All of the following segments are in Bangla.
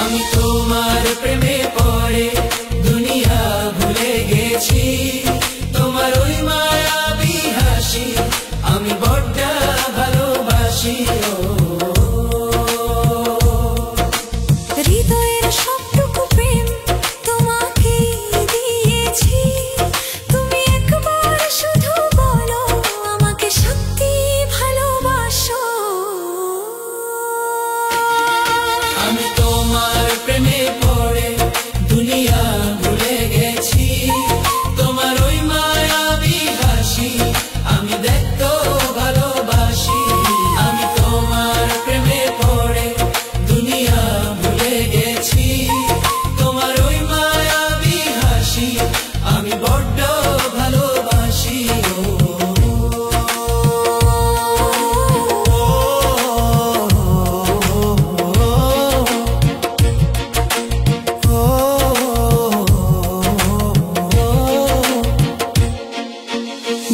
আমি তোমার প্রেমে পড়ে দুনিয়া ভুলে গেছি, তোমার ওই মায়াবী হাসি আমি বড্ড ভালোবাসি। হৃদয়ের সবটুকু প্রেম তোমাকে দিয়েছি, তুমি একবার শুধু বলো আমাকে সত্যি ভালোবাসো। আমি তোমার প্রেমে পড়ে দুনিয়া ভুলে গেছি, তোমার ওই মায়াবী হাসি আমি দেখতো ভালোবাসি। আমি তোমার প্রেমে পড়ে দুনিয়া ভুলে গেছি, তোমার ওই মায়াবী হাসি আমি বড্ড ভালোবাসি।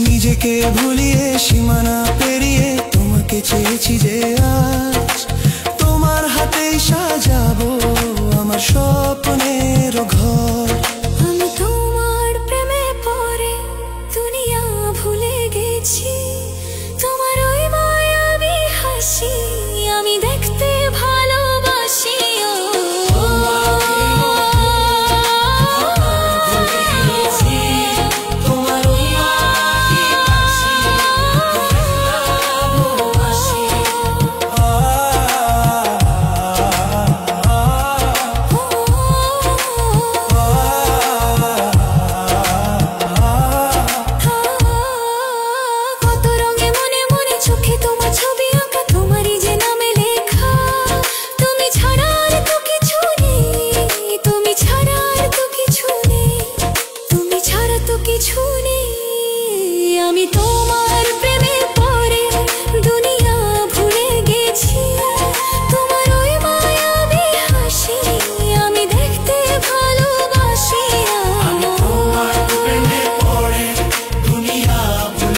নিজেকে ভুলিয়ে সীমানা পেরিয়ে তোমাকে চেয়েছি যে আজ তোমার হাতেই সাজাবো আমার স্বপ্নের ঘর। আমি তোমার প্রেমে পড়ে দুনিয়া ভুলে গেছি, তোমার ওই মায়াবী হাসি আমি দেখতে ভালোবাসি। আমি তো